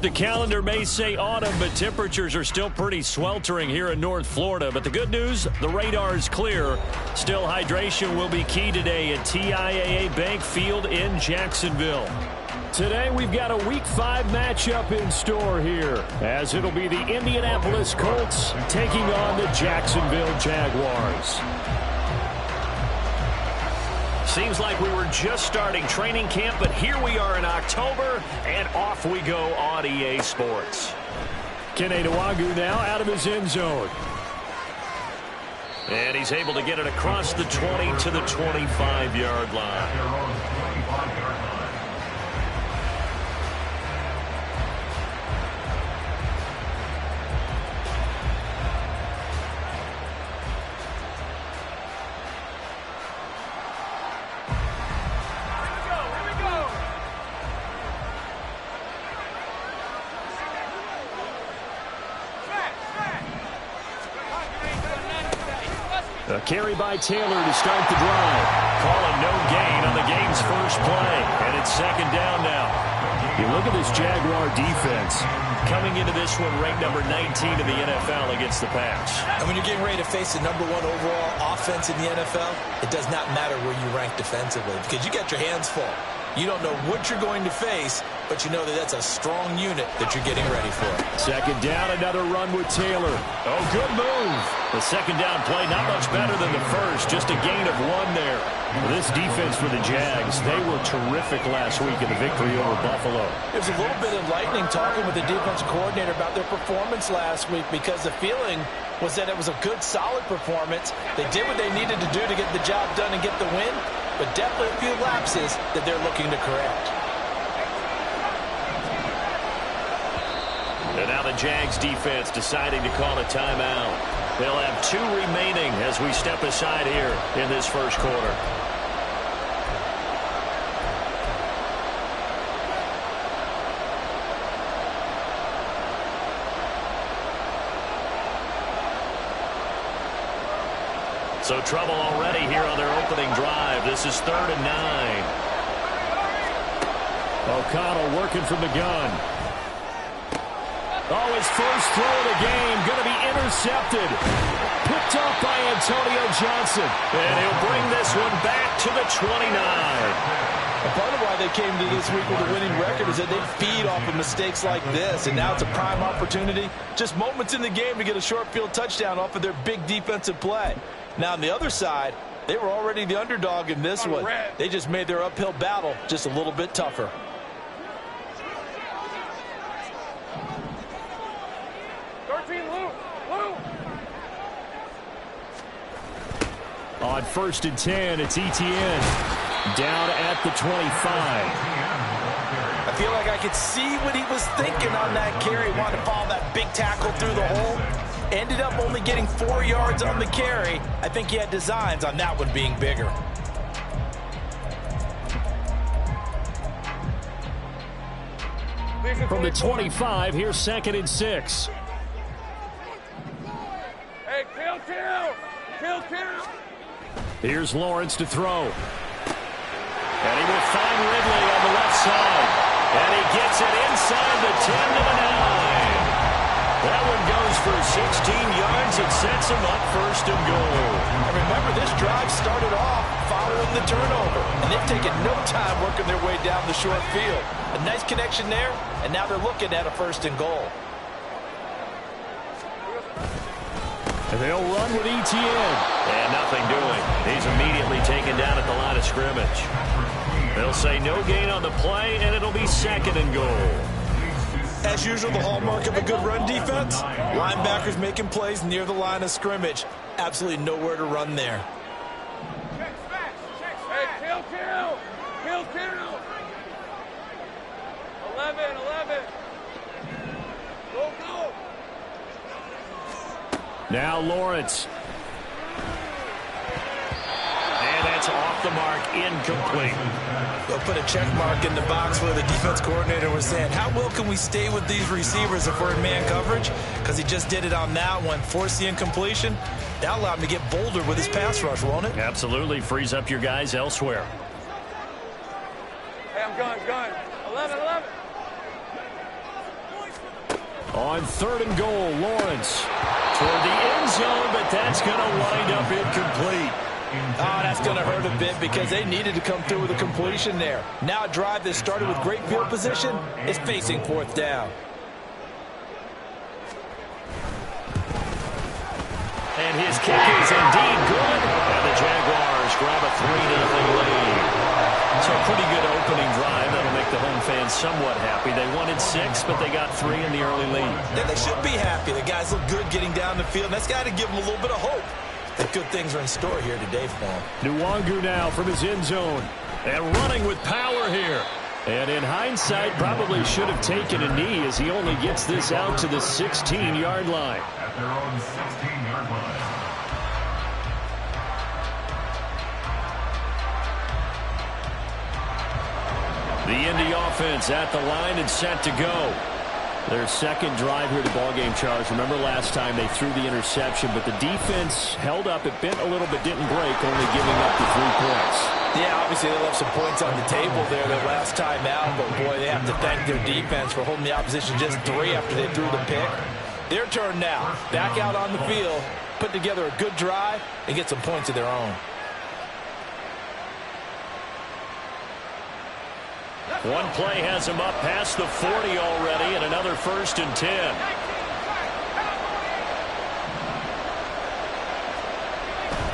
The calendar may say autumn, but temperatures are still pretty sweltering here in North Florida. But the good news, the radar is clear. Still, hydration will be key today at TIAA Bank Field in Jacksonville. Today, we've got a Week 5 matchup in store here, as it'll be the Indianapolis Colts taking on the Jacksonville Jaguars. Seems like we were just starting training camp, but here we are in October, and off we go on EA Sports. Kene Nwangwu now out of his end zone. And he's able to get it across the 20 to the 25-yard line. A carry by Taylor to start the drive. Calling no gain on the game's first play. And it's second down now. You look at this Jaguar defense. Coming into this one ranked number 19 in the NFL against the pass. And when you're getting ready to face the number 1 overall offense in the NFL, it does not matter where you rank defensively because you got your hands full. You don't know what you're going to face, but you know that that's a strong unit that you're getting ready for. Second down, another run with Taylor. Oh, good move. The second down play, not much better than the first, just a gain of 1 there. This defense for the Jags, they were terrific last week in the victory over Buffalo. It was a little bit enlightening talking with the defense coordinator about their performance last week because the feeling was that it was a good, solid performance. They did what they needed to do to get the job done and get the win, but definitely a few lapses that they're looking to correct. And now the Jags defense deciding to call a timeout. They'll have 2 remaining as we step aside here in this first quarter. So trouble already here on their opening drive. This is 3rd and 9. O'Connell working from the gun. Oh, his first throw of the game going to be intercepted. Picked up by Antonio Johnson. And he'll bring this one back to the 29. A part of why they came to this week with a winning record is that they feed off of mistakes like this, and now it's a prime opportunity. Just moments in the game to get a short field touchdown off of their big defensive play. Now, on the other side, they were already the underdog in this one. They just made their uphill battle just a little bit tougher. On 1st and 10, it's ETN down at the 25. I feel like I could see what he was thinking on that carry. Wanted to follow that big tackle through the hole. Ended up only getting 4 yards on the carry. I think he had designs on that one being bigger. From the 25, here's 2nd and 6. Hey, kill. Here's Lawrence to throw. And he will find Ridley on the left side. And he gets it inside the 10 to the 9. That one goes for 16 yards. It sets him up 1st and goal. And remember, this drive started off following the turnover. And they've taken no time working their way down the short field. A nice connection there, and now they're looking at a 1st and goal. And they'll run with ETN. And nothing doing. He's immediately taken down at the line of scrimmage. They'll say no gain on the play, and it'll be 2nd and goal. As usual, the hallmark of a good run defense, linebackers making plays near the line of scrimmage. Absolutely nowhere to run there. Hey, kill. 11. Go. Now Lawrence. And that's off the mark, incomplete. They'll put a check mark in the box where the defense coordinator was saying, how well can we stay with these receivers if we're in man coverage? Because he just did it on that one, forced the incompletion. That allowed him to get bolder with his pass rush, won't it? Absolutely, frees up your guys elsewhere. Hey, I'm going. 11. On 3rd and goal, Lawrence toward the end zone, but that's going to wind up incomplete. Oh, that's going to hurt a bit because they needed to come through with a completion there. Now a drive that started with great field position is facing 4th down. And his kick is indeed good. And the Jaguars grab a 3-0 lead. So a pretty good opening drive. That'll make the home fans somewhat happy. They wanted 6, but they got 3 in the early lead. And they should be happy. The guys look good getting down the field. And that's got to give them a little bit of hope that good things are in store here today for them. Nwangu now from his end zone. And running with power here. And in hindsight, probably should have taken a knee as he only gets this out to the 16-yard line. At their own 16-yard line. The Indy offense at the line and set to go. Their second drive here to ballgame, Charles. Remember last time they threw the interception, but the defense held up. It bent a little but didn't break, only giving up the 3 points. Yeah, obviously they left some points on the table there that last time out, but boy, they have to thank their defense for holding the opposition just 3 after they threw the pick. Their turn now. Back out on the field, put together a good drive, and get some points of their own. One play has him up past the 40 already, and another 1st and 10.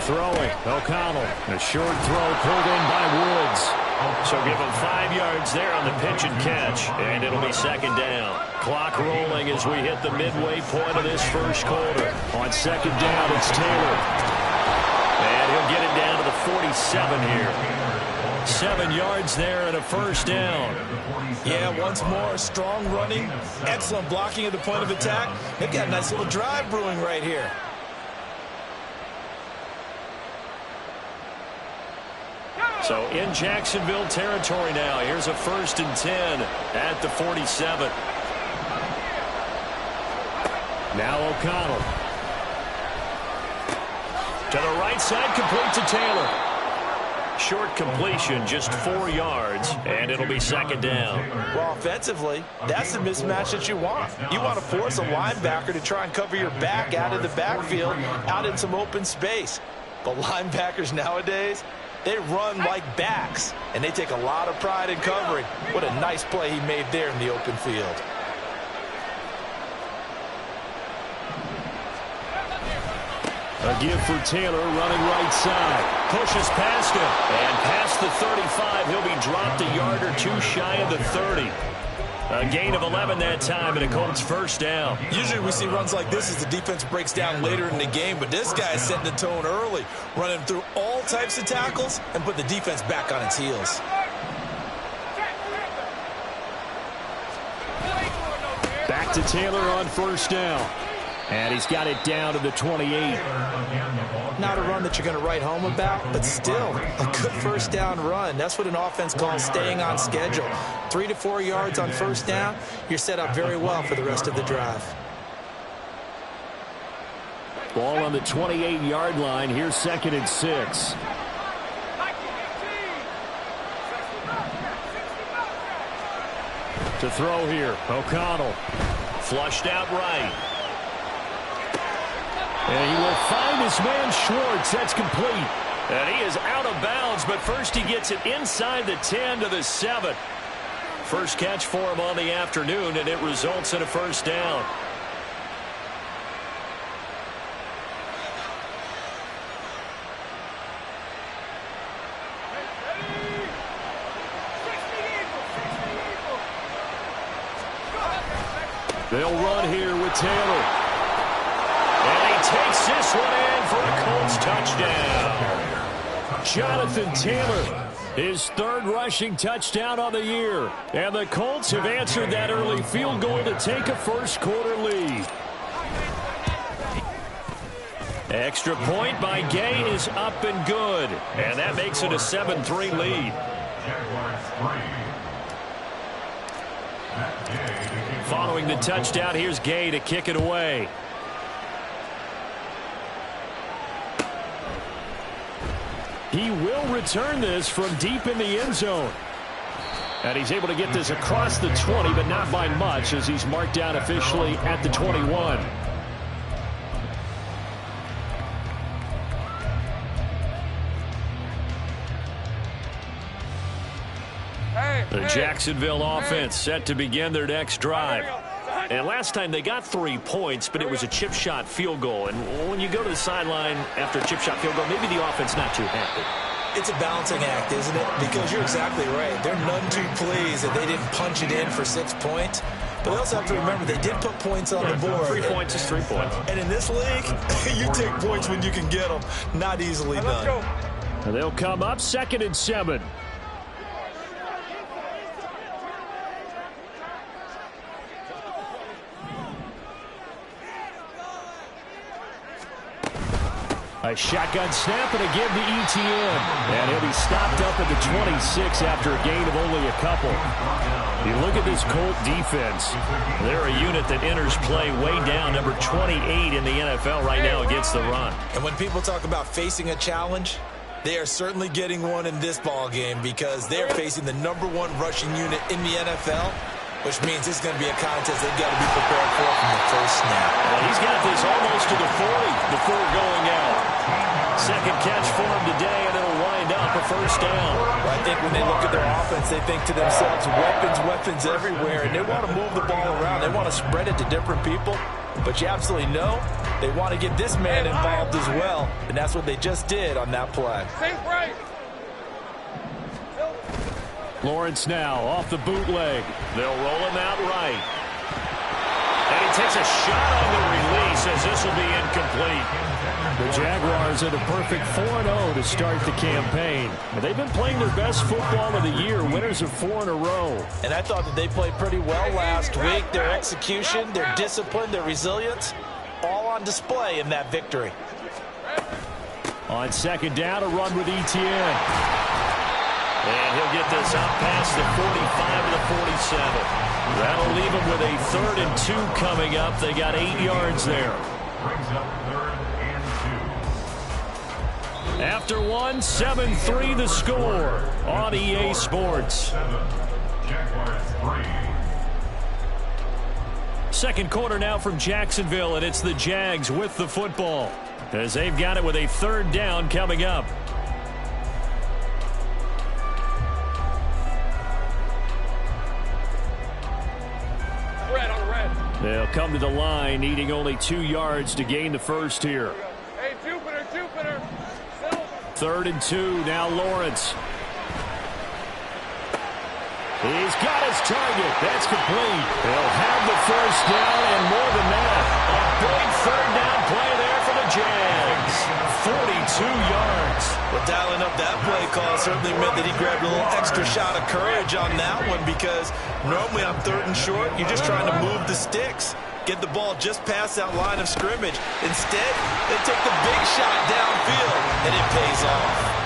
Throwing, O'Connell. A short throw pulled in by Woods. So give him 5 yards there on the pitch and catch, and it'll be 2nd down. Clock rolling as we hit the midway point of this first quarter. On 2nd down, it's Taylor. And he'll get it down to the 47 here. 7 yards there and a 1st down. Yeah, once more, strong running, excellent blocking at the point of attack. They've got a nice little drive brewing right here. So in Jacksonville territory now. Here's a 1st and 10 at the 47. Now O'Connell. To the right side, complete to Taylor. Short completion, just 4 yards, and it'll be 2nd down. Well, offensively, that's the mismatch that you want. You want to force a linebacker to try and cover your back out of the backfield, out in some open space. But linebackers nowadays, they run like backs, and they take a lot of pride in covering. What a nice play he made there in the open field. A give for Taylor, running right side. Pushes past him. And past the 35, he'll be dropped a yard or 2 shy of the 30. A gain of 11 that time, and a Colts 1st down. Usually we see runs like this as the defense breaks down later in the game, but this guy is setting the tone early, running through all types of tackles and put the defense back on its heels. Back to Taylor on 1st down. And he's got it down to the 28. Not a run that you're going to write home about, but still a good 1st down run. That's what an offense calls staying on schedule. 3 to 4 yards on 1st down, you're set up very well for the rest of the drive. Ball on the 28-yard line. Here's 2nd and 6. To throw here, O'Connell. Flushed out right. And he will find his man Schwartz. That's complete. And he is out of bounds, but first he gets it inside the 10 to the 7. First catch for him on the afternoon, and it results in a 1st down. They'll run here with Taylor. And he takes this one in for a Colts touchdown. Jonathan Taylor, his 3rd rushing touchdown on the year. And the Colts have answered that early field goal to take a first quarter lead. Extra point by Gay is up and good. And that makes it a 7-3 lead. Following the touchdown, here's Gay to kick it away. He will return this from deep in the end zone. And he's able to get this across the 20, but not by much, as he's marked down officially at the 21. The Jacksonville offense set to begin their next drive. And last time they got 3 points, but it was a chip shot field goal. And when you go to the sideline after a chip shot field goal, maybe the offense not too happy. It's a balancing act, isn't it? Because you're exactly right. They're none too pleased that they didn't punch it in for 6 points. But they also have to remember they did put points on the board. 3 points is 3 points. And in this league, you take points when you can get them. Not easily done. And they'll come up 2nd and 7. A shotgun snap and again to ETN. And he'll be stopped up at the 26 after a gain of only a couple. You look at this Colt defense. They're a unit that enters play way down, number 28 in the NFL right now against the run. And when people talk about facing a challenge, they are certainly getting one in this ball game because they're facing the #1 rushing unit in the NFL, which means it's going to be a contest they've got to be prepared for from the first snap. Well, he's got this almost to the 40 before going out. Second catch for him today, and it'll wind up a first down. Well, I think when they look at their offense, they think to themselves, weapons everywhere, and they want to move the ball around. They want to spread it to different people, but you absolutely know they want to get this man involved as well, and that's what they just did on that play. Lawrence now off the bootleg. They'll roll him out right. And he takes a shot on the release as this will be incomplete. The Jaguars at a perfect 4-0 to start the campaign. They've been playing their best football of the year, winners of 4 in a row. And I thought that they played pretty well last week. Their execution, their discipline, their resilience, all on display in that victory. On 2nd down, a run with ETN. And he'll get this out past the 45 to the 47. That'll leave him with a 3rd and 2 coming up. They got 8 yards there. Brings up 3rd and 2. After 1, 7-3 the score on EA Sports. Jaguars 3. Second quarter now from Jacksonville, and it's the Jags with the football as they've got it with a 3rd down coming up. They'll come to the line, needing only 2 yards to gain the first here. Hey, Jupiter. 3rd and 2, now Lawrence. He's got his target. That's complete. They'll have the first down and more than that. A big 3rd down play there for the Jags. 42 yards. Well, dialing up that play call certainly meant that he grabbed a little extra shot of courage on that one because normally on 3rd and short, you're just trying to move the sticks, get the ball just past that line of scrimmage. Instead, they take the big shot downfield, and it pays off.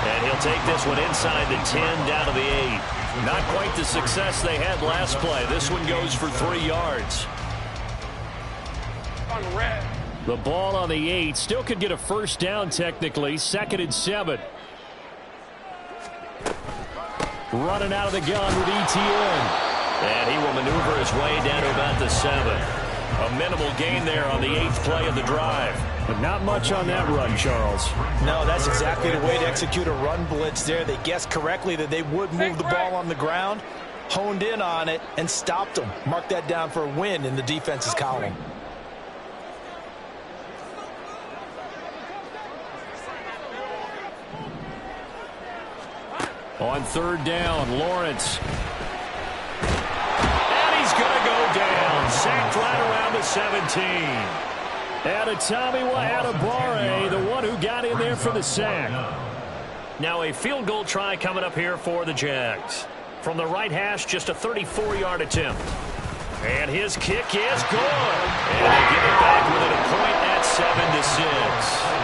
And he'll take this one inside the 10 down to the 8. Not quite the success they had last play. This one goes for 3 yards. On red. The ball on the 8. Still could get a first down technically. 2nd and 7. Running out of the gun with ETN. And he will maneuver his way down to about the 7. A minimal gain there on the 8th play of the drive. But not much on that run, Charles. No, that's exactly the way to execute a run blitz there. They guessed correctly that they would move the ball on the ground, honed in on it, and stopped them. Mark that down for a win in the defense's column. On 3rd down, Lawrence. And he's going to go down. Sacked right around the 17. Adetomiwa Adebawore, the one who got in there for the sack. Now a field goal try coming up here for the Jags. From the right hash, just a 34-yard attempt. And his kick is good. And they give it back within a point at 7-6.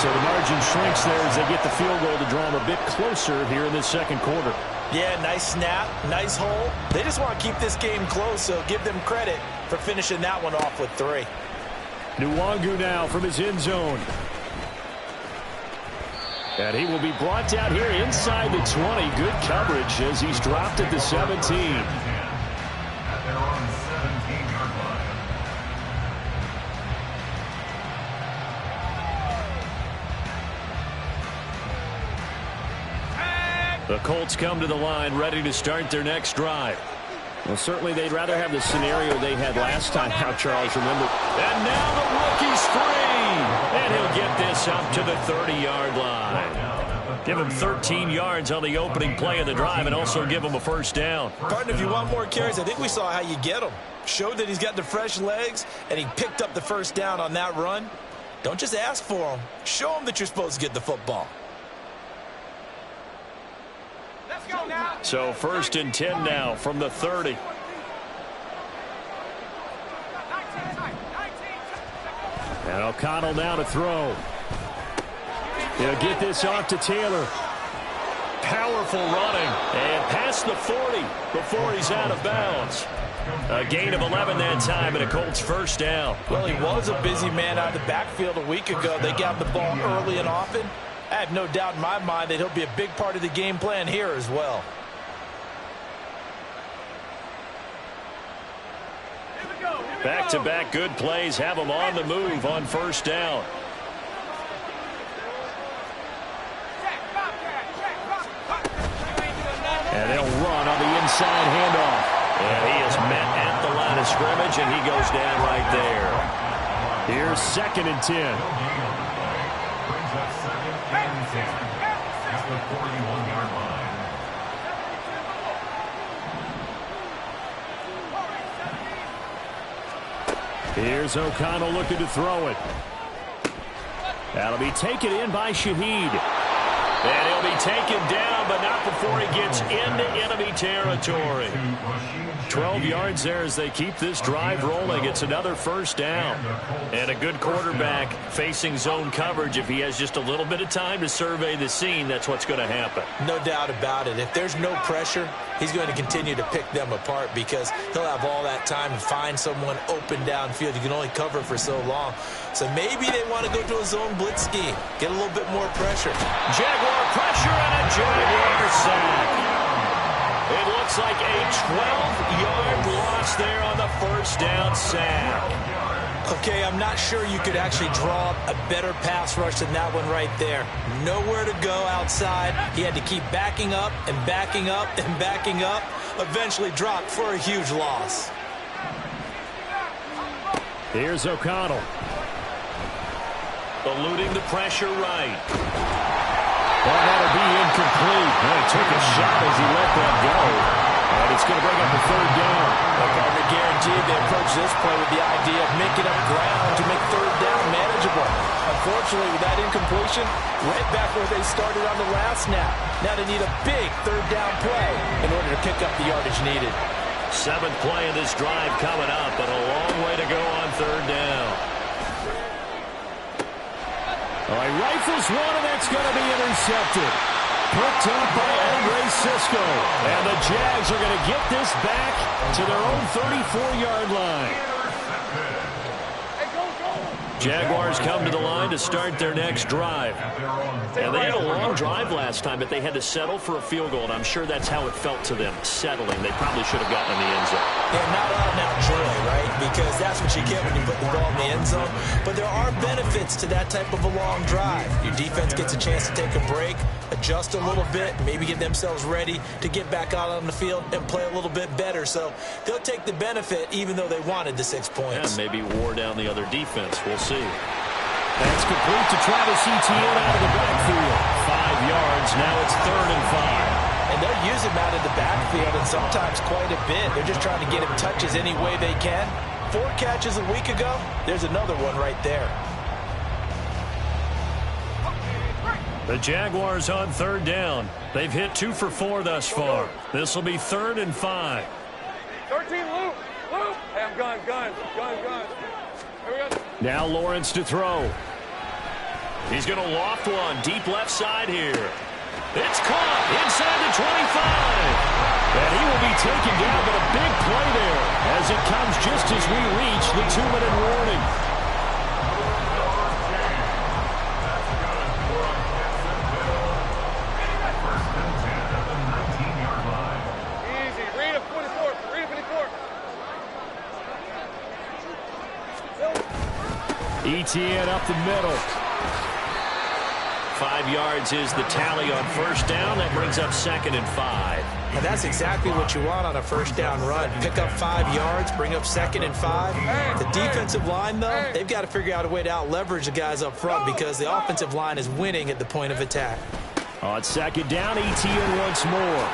So the margin shrinks there as they get the field goal to draw them a bit closer here in this 2nd quarter. Yeah, nice snap, nice hole. They just want to keep this game close, so give them credit for finishing that one off with 3. Nwangu now from his end zone. And he will be brought down here inside the 20. Good coverage as he's dropped at the 17. At their own 17-yard line. The Colts come to the line ready to start their next drive. Well, certainly they'd rather have the scenario they had last time out, Charles, remember. And now the rookie's free. And he'll get this up to the 30-yard line. Give him 13 yards on the opening play of the drive and also give him a first down. Partner, if you want more carries, I think we saw how you get him. Showed that he's got the fresh legs, and he picked up the first down on that run. Don't just ask for him. Show him that you're supposed to get the football. So 1st and 10 now from the 30. And O'Connell now to throw. He'll get this off to Taylor. Powerful running. And past the 40 before he's out of bounds. A gain of 11 that time and a Colts first down. Well, he was a busy man out of the backfield a week ago. They got the ball early and often. I have no doubt in my mind that he'll be a big part of the game plan here as well. Back-to-back good plays have him on the move on first down. And they'll run on the inside handoff. And he is met at the line of scrimmage, and he goes down right there. Here's 2nd and 10. Brings up 2nd and 10 at the 41-yard line. Here's O'Connell looking to throw it. That'll be taken in by Shaheed. And he'll be taken down, but not before he gets into enemy territory. 12 yards there as they keep this drive rolling. It's another first down. And a good quarterback facing zone coverage. If he has just a little bit of time to survey the scene, that's what's going to happen. No doubt about it. If there's no pressure, he's going to continue to pick them apart because he'll have all that time to find someone open downfield. You can only cover for so long. So maybe they want to go to a zone blitz scheme, get a little bit more pressure. Jaguar pressure and a Jaguar sack. It looks like a 12-yard loss there on the first down sack. Okay, I'm not sure you could actually draw up a better pass rush than that one right there. Nowhere to go outside. He had to keep backing up and backing up and backing up. Eventually dropped for a huge loss. Here's O'Connell. Eluding the pressure right. Well, that'll be incomplete. Well, he took a shot as he let that go. And it's going to bring up a 3rd down. They're guaranteed they approach this play with the idea of making up ground to make 3rd down manageable. Unfortunately, with that incompletion, right back where they started on the last snap. Now they need a big 3rd down play in order to pick up the yardage needed. 7th play of this drive coming up, but a long way to go on 3rd down. All right, rifles one, and that's going to be intercepted. Picked up by Andre Cisco. And the Jags are going to get this back to their own 34-yard line. Jaguars come to the line to start their next drive. And they had a long drive last time, but they had to settle for a field goal, and I'm sure that's how it felt to them, settling. They probably should have gotten in the end zone. Yeah, not out-and-out joy, right? Because that's what you get when you put the ball in the end zone. But there are benefits to that type of a long drive. Your defense gets a chance to take a break, adjust a little bit, maybe get themselves ready to get back out on the field and play a little bit better. So they'll take the benefit even though they wanted the 6 points. Yeah, maybe wore down the other defense. We'll see. That's complete to Travis Etienne out of the backfield. 5 yards. Now it's 3rd and 5. And they'll use him out of the backfield and sometimes quite a bit. They're just trying to get him touches any way they can. 4 catches a week ago. There's another one right there. The Jaguars on 3rd down. They've hit 2 for 4 thus far. This will be 3rd and 5. 13, loop. Hey, I'm gun. Here we go. Now Lawrence to throw. He's going to loft one deep left side here. It's caught inside the 25. And he will be taken down, but a big play there as it comes just as we reach the 2-minute warning. ETN up the middle. 5 yards is the tally on first down. That brings up 2nd and 5. And that's exactly what you want on a first down run. Pick up 5 yards, bring up 2nd and 5. The defensive line, though, they've got to figure out a way to out-leverage the guys up front because the offensive line is winning at the point of attack. On 2nd down, ETN once more.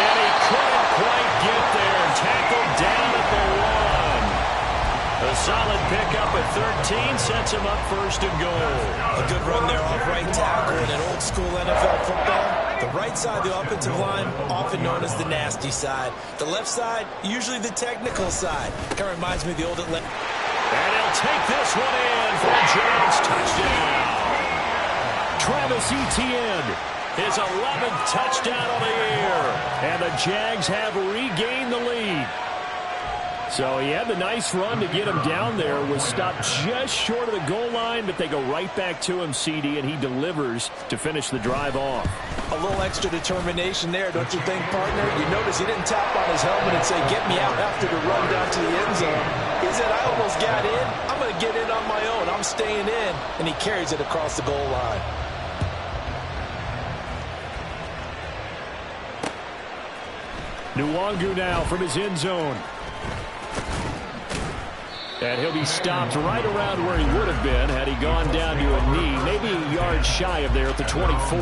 And he couldn't quite get there. Tackled down at the 1. A solid pickup at 13 sets him up 1st and goal. A good run there off right tackle in an old-school NFL football. The right side of the offensive line, often known as the nasty side. The left side, usually the technical side. Kind of reminds me of the old Atlanta. And he'll take this one in for a Jags touchdown. Travis Etienne, his 11th touchdown on the year. And the Jags have regained the lead. So he had the nice run to get him down there, was stopped just short of the goal line, but they go right back to him, CD, and he delivers to finish the drive off. A little extra determination there, don't you think, partner? You notice he didn't tap on his helmet and say, get me out after the run down to the end zone. He said, I almost got in. I'm going to get in on my own. I'm staying in. And he carries it across the goal line. Nwangu now from his end zone. And he'll be stopped right around where he would have been had he gone down to a knee, maybe a yard shy of there at the 24.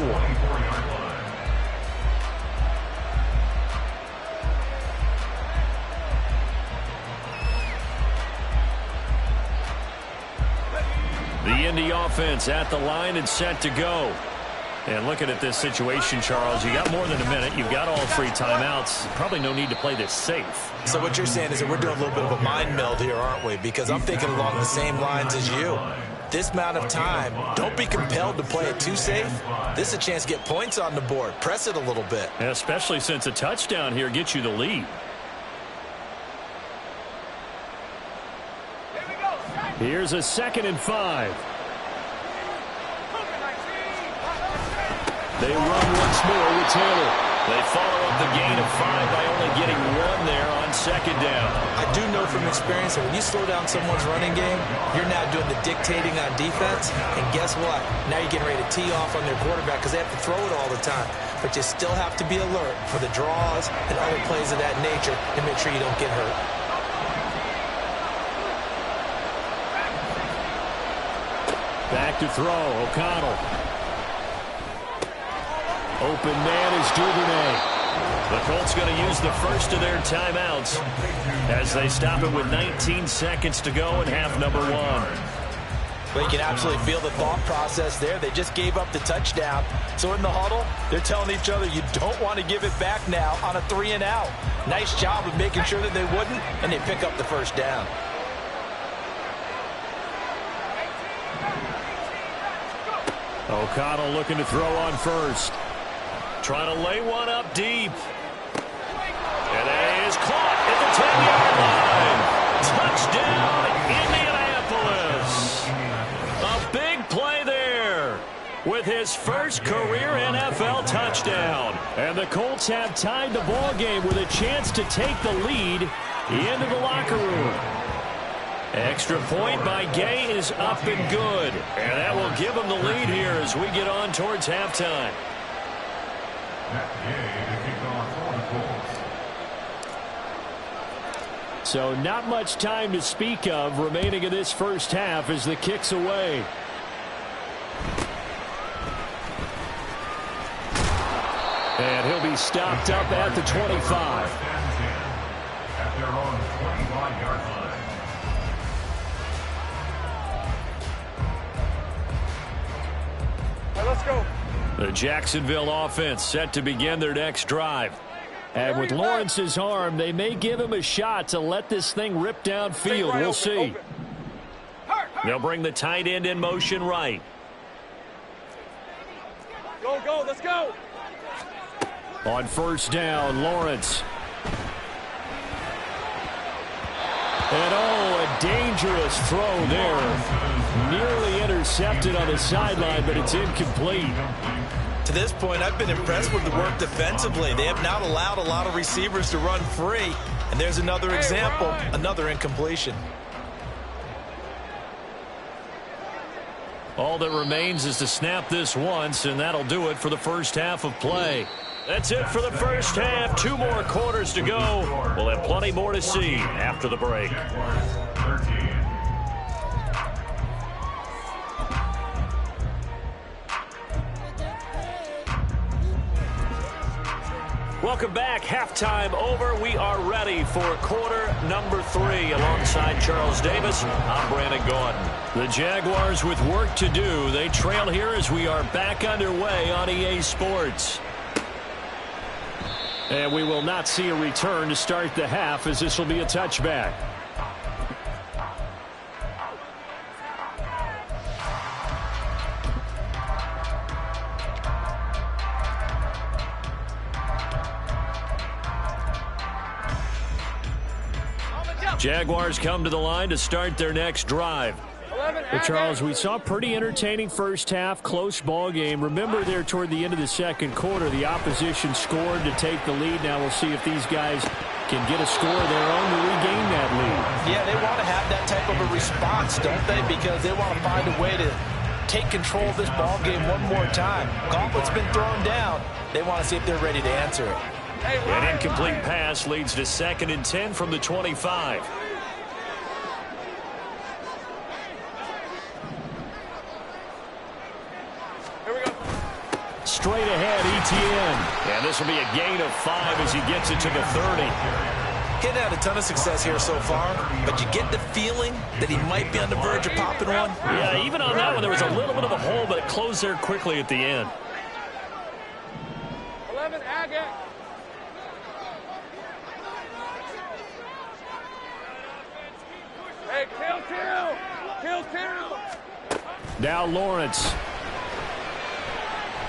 The Indy offense at the line and set to go. And looking at this situation, Charles, you got more than a minute. You've got all 3 timeouts. Probably no need to play this safe. So what you're saying is that we're doing a little bit of a mind meld here, aren't we? Because I'm thinking along the same lines as you. This amount of time, don't be compelled to play it too safe. This is a chance to get points on the board. Press it a little bit. And especially since a touchdown here gets you the lead. Here's a 2nd and 5. They run once more with Taylor. They follow up the gain of 5 by only getting 1 there on 2nd down. I do know from experience that when you slow down someone's running game, you're now doing the dictating on defense. And guess what? Now you're getting ready to tee off on their quarterback because they have to throw it all the time. But you still have to be alert for the draws and other plays of that nature to make sure you don't get hurt. Back to throw, O'Connell. Open man is Duvernay. The Colts going to use the first of their timeouts as they stop it with 19 seconds to go in half number 1. Well, you can absolutely feel the thought process there. They just gave up the touchdown. So in the huddle, they're telling each other, you don't want to give it back now on a 3 and out. Nice job of making sure that they wouldn't, and they pick up the first down. O'Connell looking to throw on first. Trying to lay one up deep. And it is caught at the 10-yard line. Touchdown, Indianapolis. A big play there with his first career NFL touchdown. And the Colts have tied the ball game with a chance to take the lead into the locker room. Extra point by Gay is up and good. And that will give them the lead here as we get on towards halftime. So not much time to speak of remaining in this first half as the kick's away. And he'll be stopped up at the 25. At their own 25-yard line. Let's go. The Jacksonville offense set to begin their next drive. And with Lawrence's arm, they may give him a shot to let this thing rip downfield. We'll see. They'll bring the tight end in motion right. Go, go, let's go. On first down, Lawrence. And a dangerous throw there. Nearly intercepted on the sideline, but it's incomplete. To this point, I've been impressed with the work defensively. They have not allowed a lot of receivers to run free. And there's another example, another incompletion. All that remains is to snap this once, and that'll do it for the first half of play. That's it for the first half. 2 more quarters to go. We'll have plenty more to see after the break. Welcome back. Halftime over. We are ready for quarter number 3. Alongside Charles Davis, I'm Brandon Gordon. The Jaguars with work to do. They trail here as we are back underway on EA Sports. And we will not see a return to start the half, as this will be a touchback. Jaguars come to the line to start their next drive. But Charles, we saw a pretty entertaining first half, close ball game. Remember there toward the end of the second quarter, the opposition scored to take the lead. Now we'll see if these guys can get a score of their own to regain that lead. Yeah, they want to have that type of a response, don't they? Because they want to find a way to take control of this ball game one more time. Gauntlet's been thrown down. They want to see if they're ready to answer it. An incomplete pass leads to 2nd and 10 from the 25. Here we go. Straight ahead, ETN. And this will be a gain of 5 as he gets it to the 30. Getting had a ton of success here so far, but you get the feeling that he might be on the verge of popping one. Yeah, even on that one, there was a little bit of a hole, but it closed there quickly at the end. 11, Agate. Hey, kill 2. Kill 2. Now Lawrence.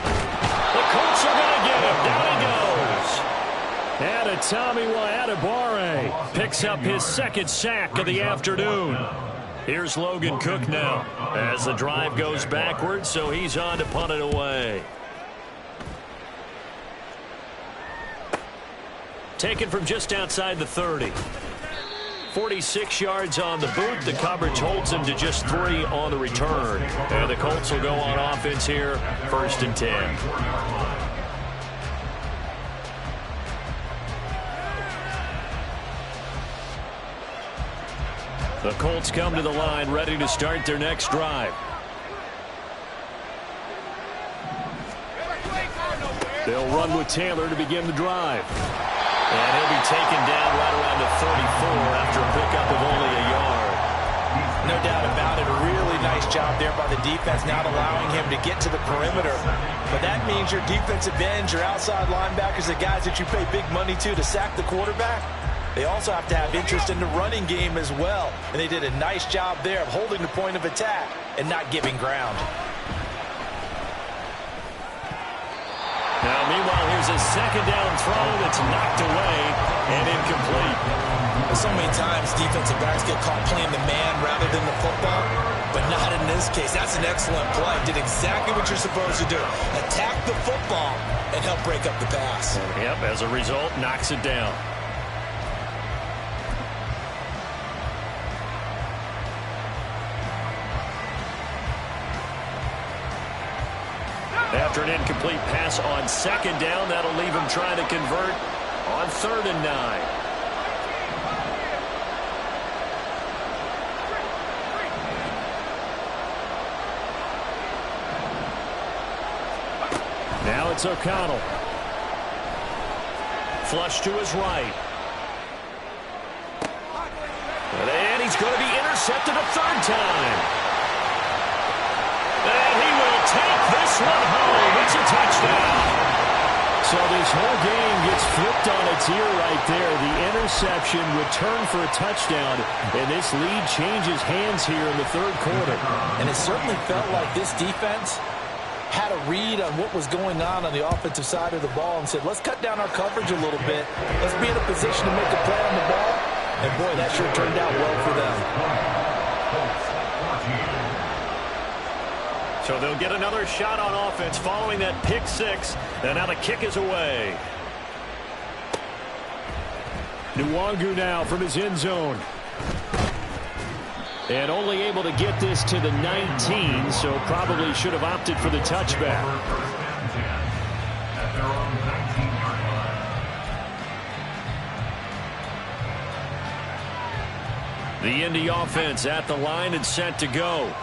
The Colts are going to get him. Down he goes. And Tommy Adebawore picks up his 2nd sack of the afternoon. Here's Logan Cook now as the drive goes backwards, so he's on to punt it away. Taken from just outside the 30. 46 yards on the boot. The coverage holds him to just 3 on the return. And the Colts will go on offense here, 1st and 10. The Colts come to the line ready to start their next drive. They'll run with Taylor to begin the drive. And he'll be taken down right around the 34 after a pickup of only a yard. No doubt about it. A really nice job there by the defense, not allowing him to get to the perimeter. But that means your defensive ends, your outside linebackers, the guys that you pay big money to sack the quarterback, they also have to have interest in the running game as well. And they did a nice job there of holding the point of attack and not giving ground. Now, meanwhile, here's a 2nd down throw that's knocked away and incomplete. So many times defensive backs get caught playing the man rather than the football, but not in this case. That's an excellent play. Did exactly what you're supposed to do. Attack the football and help break up the pass. Yep, as a result, knocks it down. After an incomplete pass on 2nd down, that'll leave him trying to convert on 3rd and 9. Now it's O'Connell. Flush to his right. And he's going to be intercepted a 3rd time. And he will take this one home. It's a touchdown. So this whole game gets flipped on its ear right there. The interception returned for a touchdown, and this lead changes hands here in the 3rd quarter. And it certainly felt like this defense had a read on what was going on the offensive side of the ball and said, let's cut down our coverage a little bit. Let's be in a position to make a play on the ball. And, boy, that sure turned out well for them. So they'll get another shot on offense following that pick 6. And now the kick is away. Nwangu now from his end zone. And only able to get this to the 19, so probably should have opted for the touchback. At their own 19-yard line. The Indy offense at the line and set to go.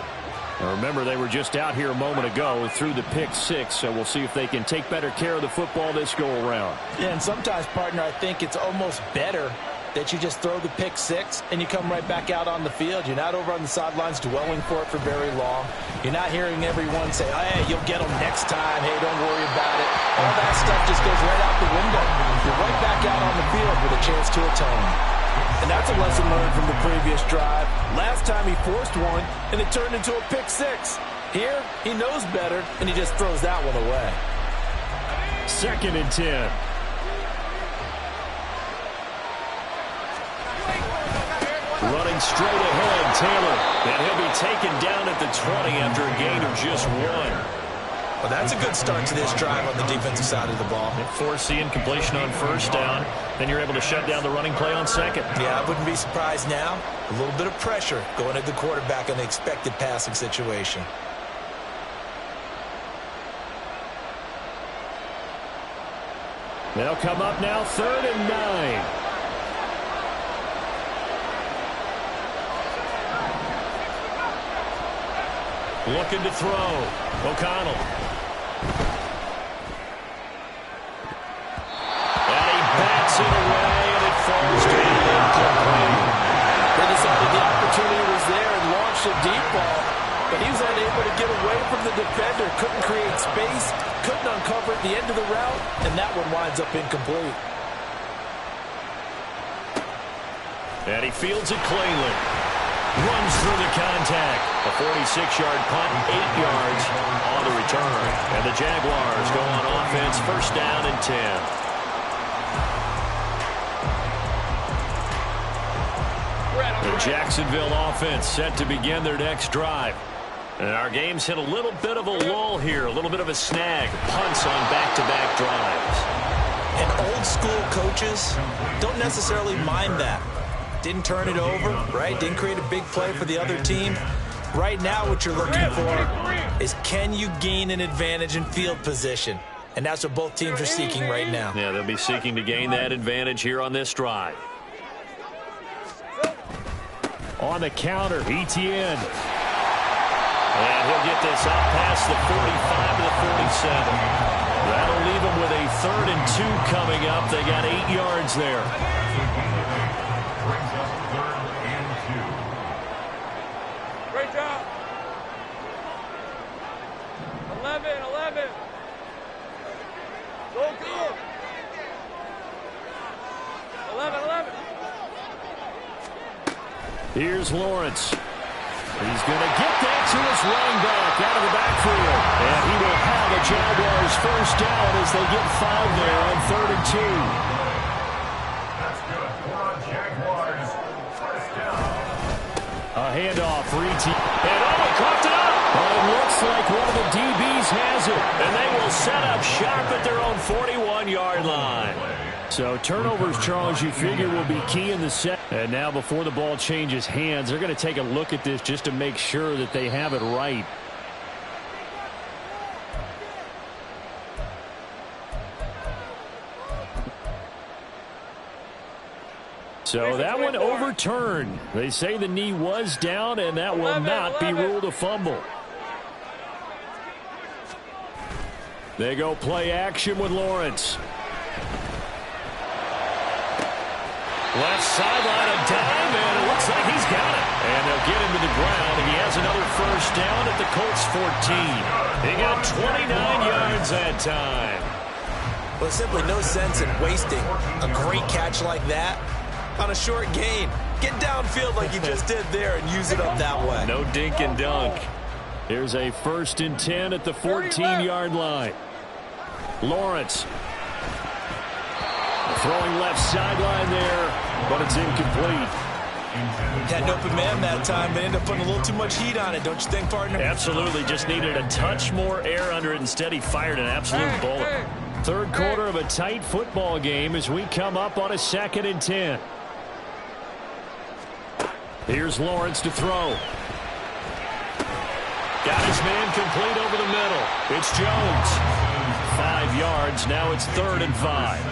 Now remember, they were just out here a moment ago through the pick 6, so we'll see if they can take better care of the football this go-around. Yeah, and sometimes, partner, I think it's almost better that you just throw the pick 6 and you come right back out on the field. You're not over on the sidelines dwelling for it for very long. You're not hearing everyone say, oh, hey, you'll get them next time. Hey, don't worry about it. All that stuff just goes right out the window. You're right back out on the field with a chance to atone. And that's a lesson learned from the previous drive. Last time he forced one, and it turned into a pick 6. Here, he knows better, and he just throws that one away. 2nd and 10. Running straight ahead, Taylor. And he'll be taken down at the 20 after a gain of just 1. Well, that's a good start to this drive on the defensive side of the ball. Force the incompletion on 1st down. Then you're able to shut down the running play on 2nd. Yeah, I wouldn't be surprised now. A little bit of pressure going at the quarterback on the expected passing situation. They'll come up now 3rd and 9. Looking to throw. O'Connell. And he bats it away, and it falls to the incomplete. They decided the opportunity was there and launched a deep ball, but he was unable to get away from the defender. Couldn't create space, couldn't uncover at the end of the route, and that one winds up incomplete. And he fields it cleanly. Runs through the contact. A 46-yard punt, 8 yards on the return. And the Jaguars go on offense, 1st down and 10. The Jacksonville offense set to begin their next drive. And our game's hit a little bit of a lull here, a little bit of a snag. Punts on back-to-back drives. And old school coaches don't necessarily mind that. Didn't turn it over, right? Didn't create a big play for the other team. Right now what you're looking for is, can you gain an advantage in field position? And that's what both teams are seeking right now. Yeah, they'll be seeking to gain that advantage here on this drive. On the counter, Etienne. And he'll get this up past the 45 to the 47. That'll leave him with a 3rd and 2 coming up. They got 8 yards there. Brings up 3rd and 2. Great job. 11. Go. 11. Here's Lawrence. He's going to get that to his running back out of the backfield. And he will have a Jaguars 1st down as they get 5 there on 3rd and 2. That's good for Jaguars. 1st down. A handoff for Etienne. And he caught it up. Well, it looks like one of the DBs has it. And they will set up shop at their own 41-yard line. So turnovers, Charles, you figure will be key in the set. And now before the ball changes hands, they're going to take a look at this just to make sure that they have it right. So that one overturned. They say the knee was down, and that will not be ruled a fumble. They go play action with Lawrence. Left sideline, a dime, and it looks like he's got it. And they'll get him to the ground, and he has another 1st down at the Colts 14. He got 29 yards that time. Well, simply no sense in wasting a great catch like that on a short gain. Get downfield like you just did there and use it up that way. No dink and dunk. Here's a 1st and 10 at the 14-yard line. Lawrence. Throwing left sideline there, but it's incomplete. Had an open man that time, but ended up putting a little too much heat on it, don't you think, partner? Absolutely. Just needed a touch more air under it. Instead, he fired an absolute bullet. 3rd quarter of a tight football game as we come up on a 2nd and 10. Here's Lawrence to throw. Got his man complete over the middle. It's Jones. 5 yards. Now it's 3rd and 5.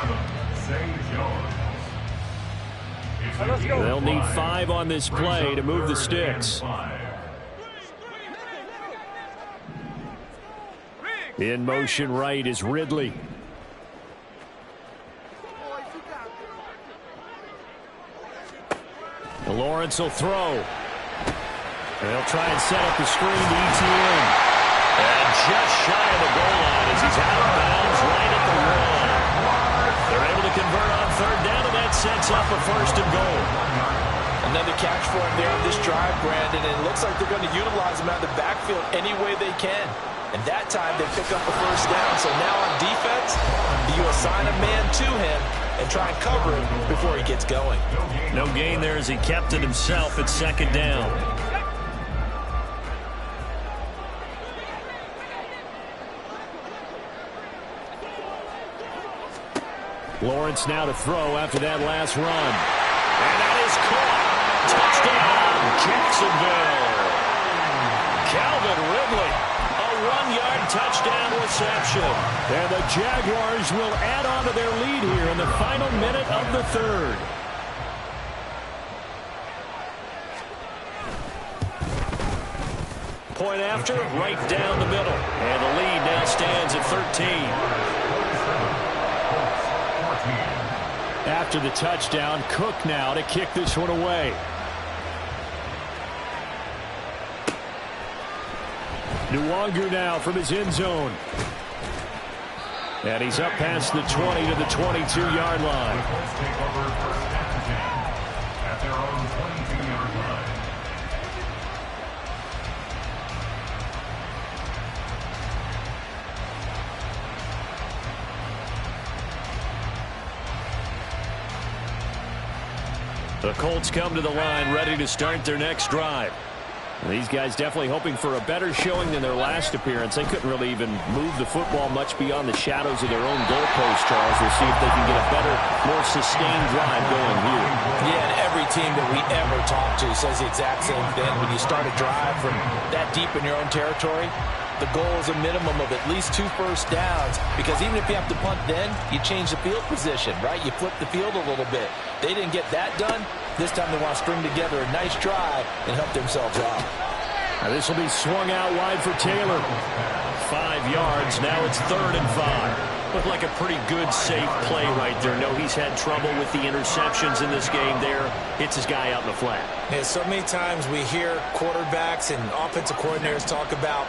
They'll need 5 on this play to move the sticks. In motion right is Ridley. Lawrence will throw. They'll try and set up the screen to ETN. And just shy of the goal line as he's out of bounds right at the wall. They're able to convert on 3rd down, and that sets up a 1st and goal. Another catch for him there on this drive, Brandon, and it looks like they're going to utilize him out of the backfield any way they can. And that time they pick up a 1st down. So now on defense, you assign a man to him and try and cover him before he gets going. No gain there as he kept it himself at 2nd down. Lawrence now to throw after that last run. And that is caught. Touchdown, Jacksonville. Calvin Ridley, a 1-yard touchdown reception. And the Jaguars will add on to their lead here in the final minute of the 3rd. Point after, right down the middle. And the lead now stands at 13. After the touchdown, Cook now to kick this one away. Nwangu now from his end zone. And he's up past the 20 to the 22-yard line. At their own 22-yard line. The Colts come to the line ready to start their next drive. These guys definitely hoping for a better showing than their last appearance. They couldn't really even move the football much beyond the shadows of their own goalpost, Charles. We'll see if they can get a better, more sustained drive going here. Yeah, and every team that we ever talk to says the exact same thing. When you start a drive from that deep in your own territory, the goal is a minimum of at least 2 first downs, because even if you have to punt then, you change the field position, right? You flip the field a little bit. They didn't get that done. This time they want to string together a nice drive and help themselves out. Now this will be swung out wide for Taylor. 5 yards. Now it's 3rd and 5. Looked like a pretty good, safe play right there. No, he's had trouble with the interceptions in this game there. Hits his guy out in the flat. Yeah, so many times we hear quarterbacks and offensive coordinators talk about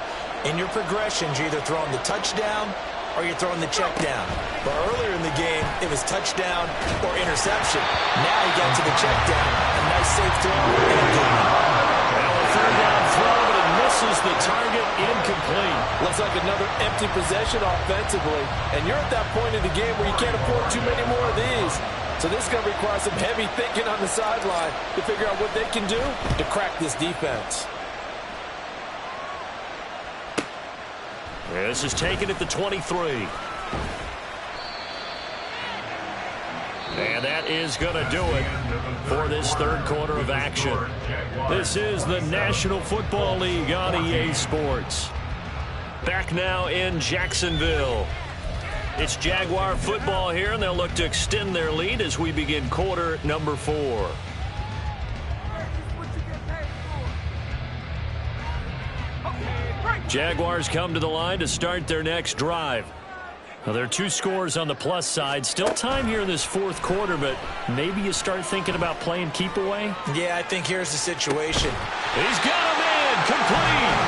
in your progressions, you're either throwing the touchdown or you're throwing the check down. But earlier in the game, it was touchdown or interception. Now he got to the check down. A nice safe throw and a good one. Now a 3rd down throw, but it misses the target. Incomplete. Looks like another empty possession offensively. And you're at that point in the game where you can't afford too many more of these. So this is going to require some heavy thinking on the sideline to figure out what they can do to crack this defense. This is taken at the 23. And that is going to do it for this 3rd quarter of action. This is the National Football League on EA Sports. Back now in Jacksonville. It's Jaguar football here, and they'll look to extend their lead as we begin quarter number 4. Jaguars come to the line to start their next drive. Well, there are 2 scores on the plus side. Still time here in this 4th quarter, but maybe you start thinking about playing keep away? Yeah, I think here's the situation. He's got a man complete.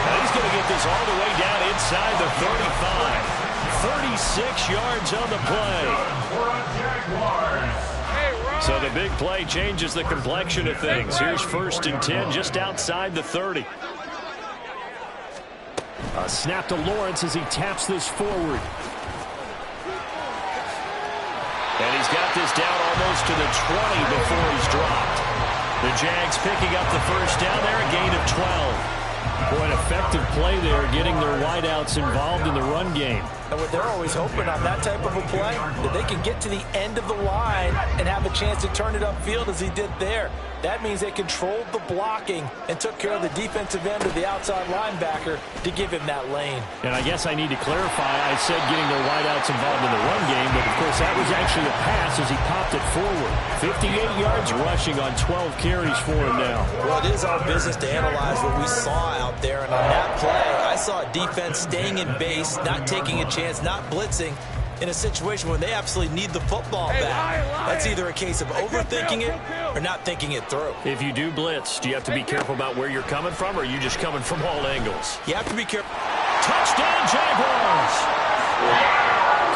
And he's going to get this all the way down inside the 35. 36 yards on the play. So the big play changes the complexion of things. Here's 1st and 10 just outside the 30. A snap to Lawrence as he taps this forward. And he's got this down almost to the 20 before he's dropped. The Jags picking up the 1st down there, a gain of 12. Boy, an effective play there, getting their wideouts involved in the run game. And what they're always hoping on that type of a play, that they can get to the end of the line and have a chance to turn it upfield as he did there. That means they controlled the blocking and took care of the defensive end of the outside linebacker to give him that lane. And I guess I need to clarify, I said getting their wideouts involved in the run game, but of course that was actually a pass as he popped it forward. 58 yards rushing on 12 carries for him now. Well, it is our business to analyze what we saw out there, and on that play, I saw a defense staying in base, not taking a chance, not blitzing, in a situation where they absolutely need the football back. That's either a case of overthinking it or not thinking it through. If you do blitz, do you have to be careful about where you're coming from, or are you just coming from all angles? You have to be careful. Touchdown, Jaguars!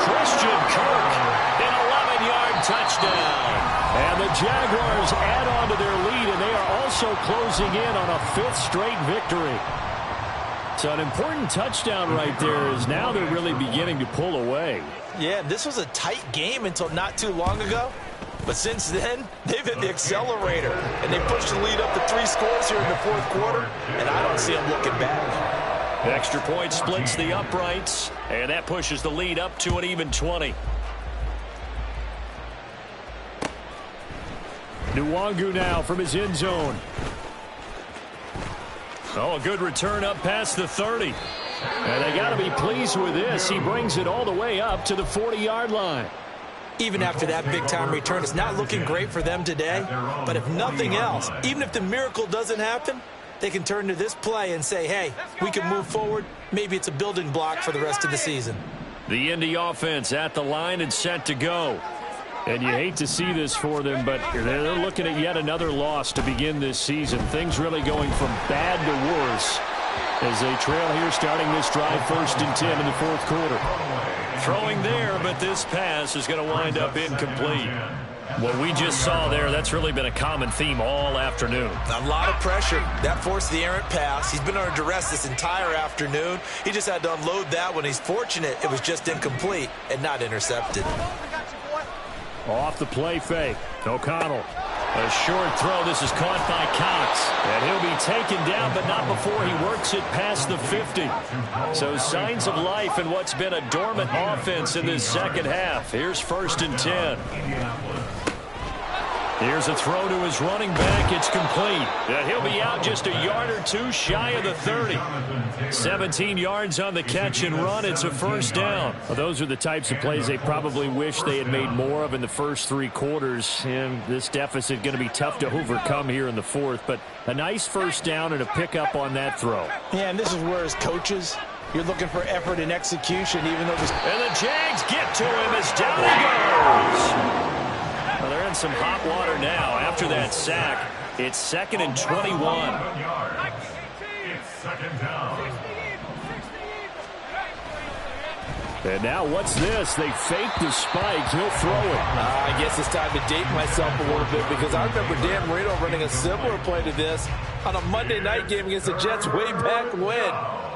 Christian Kirk, an 11-yard touchdown. And the Jaguars add on to their lead, and they are also closing in on a 5th straight victory. So an important touchdown right there, is now they're really beginning to pull away. Yeah, this was a tight game until not too long ago. But since then, they've hit the accelerator. And they pushed the lead up to 3 scores here in the 4th quarter. And I don't see them looking back. Extra point splits the uprights. And that pushes the lead up to an even 20. Nwangu now from his end zone. Oh, a good return up past the 30. And they got to be pleased with this. He brings it all the way up to the 40-yard line. Even after that big-time return, it's not looking great for them today. But if nothing else, even if the miracle doesn't happen, they can turn to this play and say, hey, we can move forward. Maybe it's a building block for the rest of the season. The Indy offense at the line and set to go. And you hate to see this for them, but they're looking at yet another loss to begin this season. Things really going from bad to worse as they trail here starting this drive 1st and 10 in the 4th quarter. Throwing there, but this pass is going to wind up incomplete. What we just saw there, that's really been a common theme all afternoon. A lot of pressure. That forced the errant pass. He's been under duress this entire afternoon. He just had to unload that one. He's fortunate it was just incomplete and not intercepted. Off the play fake. O'Connell. A short throw. This is caught by Cox. And he'll be taken down, but not before he works it past the 50. So signs of life in what's been a dormant offense in this second half. Here's 1st and 10. Here's a throw to his running back. It's complete. And he'll be out just a yard or 2 shy of the 30. 17 yards on the catch and run. It's a 1st down. Well, those are the types of plays they probably wish they had made more of in the first 3 quarters. And this deficit going to be tough to overcome here in the 4th. But a nice 1st down and a pickup on that throw. Yeah, and this is where as coaches, you're looking for effort and execution, even though this... And the Jags get to him as down he goes. Well, they're in some hot water now. After that sack, it's 2nd and 21. It's 2nd down. And now what's this? They fake the spike. He'll throw it. I guess it's time to date myself a little bit because I remember Dan Marino running a similar play to this on a Monday night game against the Jets way back when.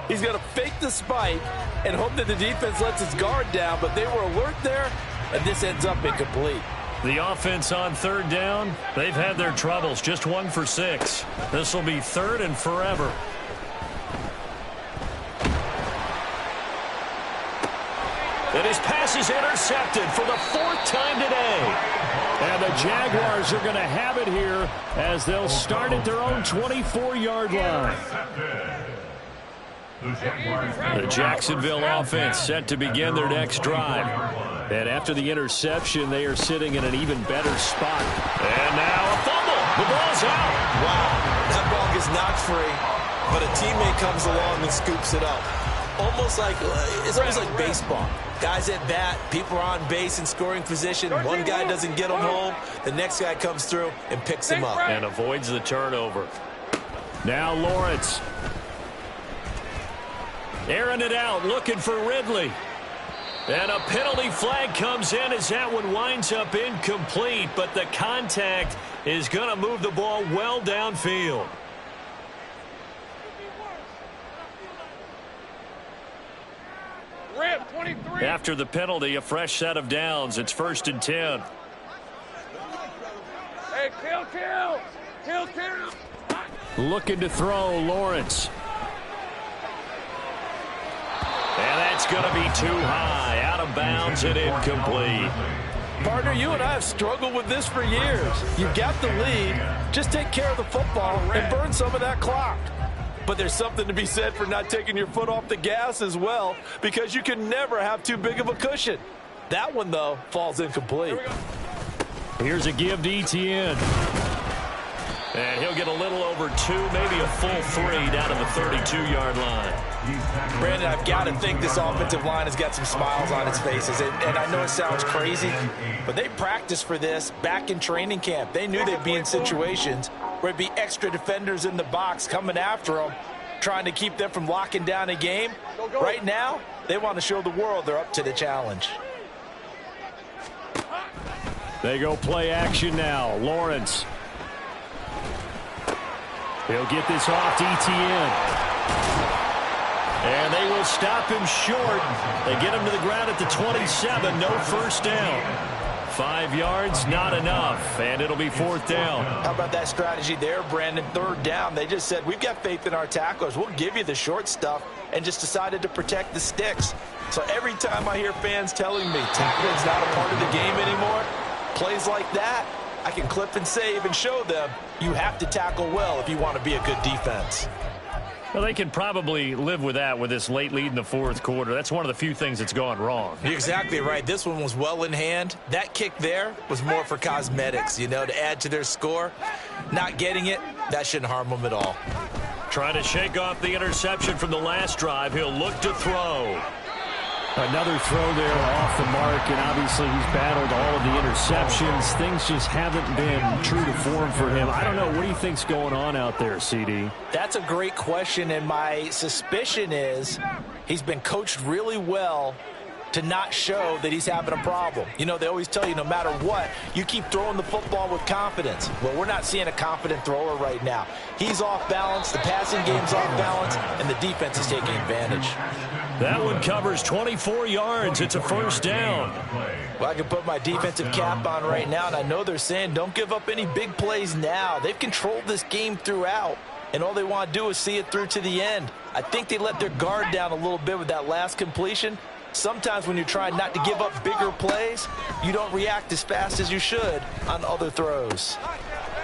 He's going to fake the spike and hope that the defense lets its guard down, but they were alert there, and this ends up incomplete. The offense on 3rd down, they've had their troubles. Just 1 for 6. This will be 3rd and forever. And his pass is intercepted for the 4th time today. And the Jaguars are going to have it here as they'll start at their own 24-yard line. The Jacksonville offense set to begin their next drive. And after the interception, they are sitting in an even better spot. And now a fumble. The ball's out. Wow, that ball gets knocked free, but a teammate comes along and scoops it up. It's almost like baseball. Guys at bat, people are on base in scoring position. One guy doesn't get him home. The next guy comes through and picks him up. And avoids the turnover. Now Lawrence. Airing it out, looking for Ridley. And a penalty flag comes in as that one winds up incomplete, but the contact is going to move the ball well downfield. Rip, 23. After the penalty, a fresh set of downs. It's 1st and 10. Hey, kill. Looking to throw, Lawrence. And that's It's going to be too high, out of bounds and incomplete. Partner, you and I have struggled with this for years. You got the lead. Just take care of the football and burn some of that clock. But there's something to be said for not taking your foot off the gas as well, because you can never have too big of a cushion. That one, though, falls incomplete. Here's a give to Etienne. And he'll get a little over 2, maybe a full 3 down to the 32-yard line. Brandon, I've got to think this offensive line has got some smiles on its faces. And I know it sounds crazy, but they practiced for this back in training camp. They knew they'd be in situations where it'd be extra defenders in the box coming after them, trying to keep them from locking down a game. Right now, they want to show the world they're up to the challenge. They go play action now. Lawrence. He'll get this off to Etienne. And they will stop him short. They get him to the ground at the 27. No first down. 5 yards, not enough. And it'll be 4th down. How about that strategy there, Brandon? 3rd down. They just said, we've got faith in our tacklers. We'll give you the short stuff, and just decided to protect the sticks. So every time I hear fans telling me tackling's not a part of the game anymore, plays like that, I can clip and save and show them you have to tackle well if you want to be a good defense. Well, they can probably live with that with this late lead in the 4th quarter. That's one of the few things that's gone wrong. You're exactly right. This one was well in hand. That kick there was more for cosmetics, you know, to add to their score. Not getting it, that shouldn't harm them at all. Trying to shake off the interception from the last drive. He'll look to throw. Another throw there off the mark, and obviously he's battled all of the interceptions. Things just haven't been true to form for him. I don't know. What do you think's going on out there, CD? That's a great question, and my suspicion is he's been coached really well to not show that he's having a problem. You know, they always tell you no matter what, you keep throwing the football with confidence. Well, we're not seeing a confident thrower right now. He's off balance, the passing game's off balance, and the defense is taking advantage. That one covers 24 yards. It's a 1st down. Well, I can put my defensive cap on right now, and I know they're saying don't give up any big plays now. They've controlled this game throughout, and all they want to do is see it through to the end. I think they let their guard down a little bit with that last completion. Sometimes when you're trying not to give up bigger plays, you don't react as fast as you should on other throws.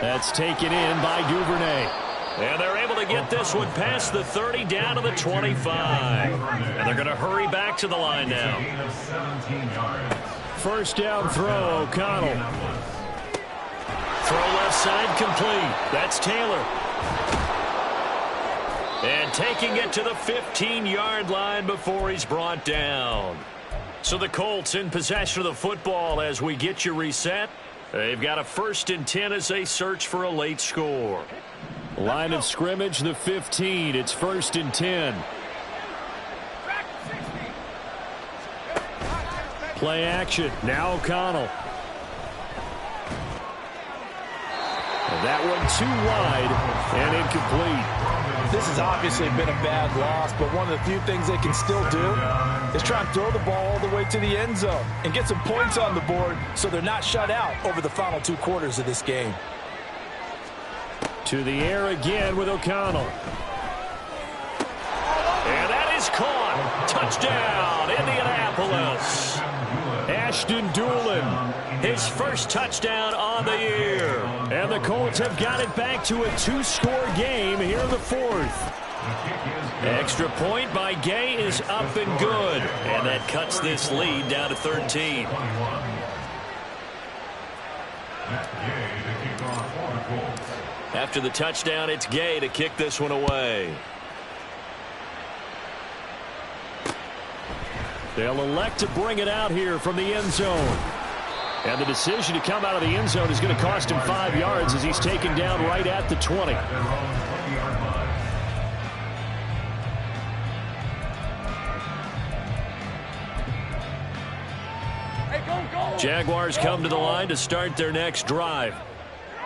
That's taken in by Duvernay. And they're able to get this one past the 30 down to the 25. And they're going to hurry back to the line now. 1st down throw, O'Connell. Throw left side complete. That's Taylor. And taking it to the 15-yard line before he's brought down. So the Colts in possession of the football as we get you reset. They've got a 1st and 10 as they search for a late score. Line of scrimmage, the 15. It's 1st and 10. Play action. Now O'Connell. And that one too wide and incomplete. This has obviously been a bad loss, but one of the few things they can still do is try and throw the ball all the way to the end zone and get some points on the board so they're not shut out over the final 2 quarters of this game. To the air again with O'Connell. And that is caught. Touchdown, Indianapolis. Ashton Doolin, his 1st touchdown on the year. And the Colts have got it back to a 2-score game here in the 4th. Extra point by Gay is up and good. And that cuts this lead down to 13. After the touchdown, it's Gay to kick this one away. They'll elect to bring it out here from the end zone. And the decision to come out of the end zone is going to cost him 5 yards as he's taken down right at the 20. Jaguars come to the line to start their next drive.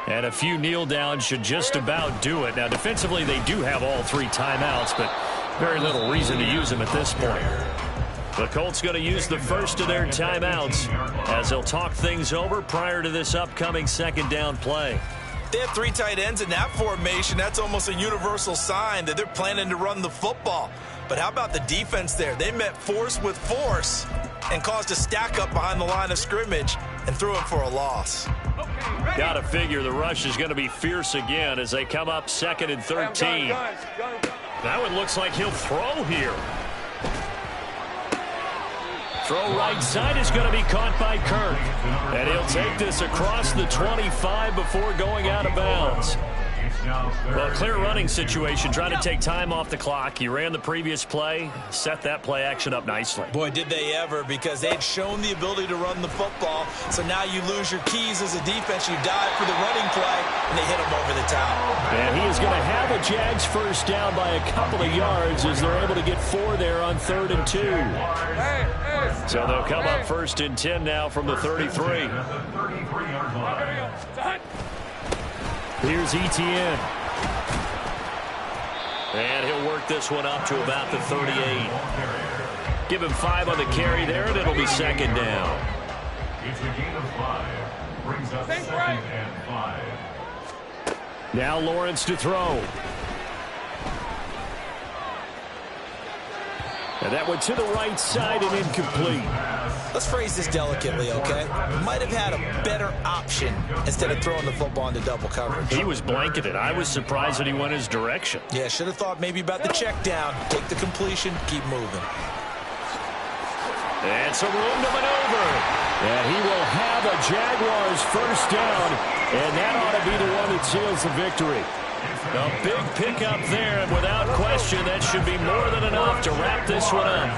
And a few kneel downs should just about do it. Now, defensively, they do have all 3 timeouts, but very little reason to use them at this point. The Colts going to use the first of their timeouts as they'll talk things over prior to this upcoming 2nd down play. they have 3 tight ends in that formation. That's almost a universal sign that they're planning to run the football. But how about the defense there? They met force with force and caused a stack up behind the line of scrimmage and threw it for a loss. Got to figure the rush is going to be fierce again as they come up 2nd and 13. That one looks like he'll throw here. Throw right side is going to be caught by Kirk. And he'll take this across the 25 before going out of bounds. Well, clear running situation, trying to take time off the clock. He ran the previous play, set that play action up nicely. Boy, did they ever, because they'd shown the ability to run the football. So now you lose your keys as a defense. You dive for the running play, and they hit him over the top. And he is going to have a Jags first down by a couple of yards as they're able to get 4 there on 3rd and 2. So they'll come up 1st and 10 now from the 33. Here's Etienne. And he'll work this one up to about the 38. Give him 5 on the carry there, and it'll be 2nd down. It's a gain of 5. Brings up 2nd and 5. Now Lawrence to throw. And that went to the right side and incomplete. Let's phrase this delicately, okay? Might have had a better option instead of throwing the football into double coverage. He was blanketed. I was surprised that he went his direction. Yeah, should have thought maybe about the check down. Take the completion, keep moving. And some room to maneuver. And he will have a Jaguars first down. And that ought to be the one that seals the victory. A big pickup there, and without question, that should be more than enough to wrap this one up.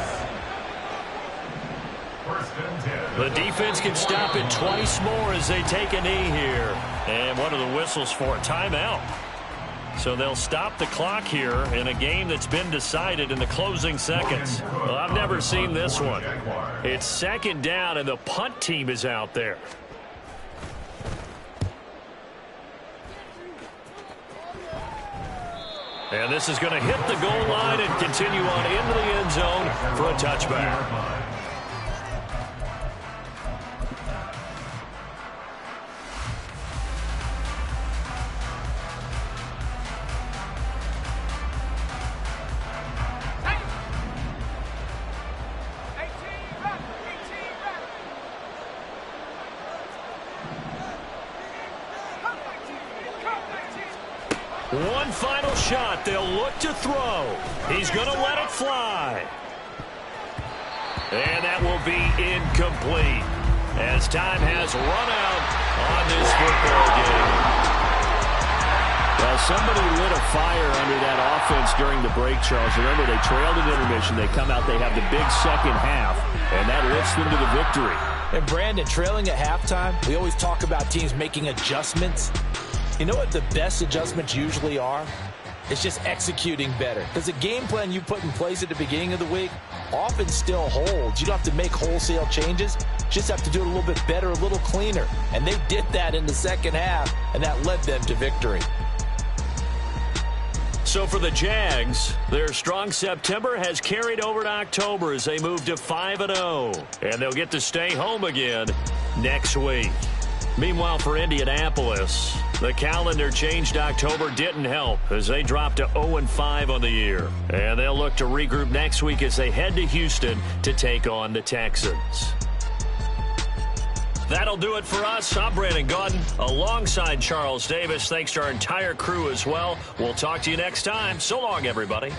The defense can stop it twice more as they take a knee here. And what are the whistles for? Timeout. So they'll stop the clock here in a game that's been decided in the closing seconds. Well, I've never seen this one. It's 2nd down, and the punt team is out there. And this is going to hit the goal line and continue on into the end zone for a touchback. One final shot. They'll look to throw. He's going to let it fly. And that will be incomplete as time has run out on this football game. Well, somebody lit a fire under that offense during the break, Charles. Remember, they trailed at intermission. They come out, they have the big second half, and that lifts them to the victory. And, Brandon, trailing at halftime, we always talk about teams making adjustments. You know what the best adjustments usually are? It's just executing better. Because the game plan you put in place at the beginning of the week often still holds. You don't have to make wholesale changes. You just have to do it a little bit better, a little cleaner. And they did that in the second half, and that led them to victory. So for the Jags, their strong September has carried over to October as they move to 5-0. And they'll get to stay home again next week. Meanwhile, for Indianapolis, the calendar changed October didn't help as they dropped to 0-5 on the year. And they'll look to regroup next week as they head to Houston to take on the Texans. That'll do it for us. I'm Brandon Gaudin alongside Charles Davis. Thanks to our entire crew as well. We'll talk to you next time. So long, everybody.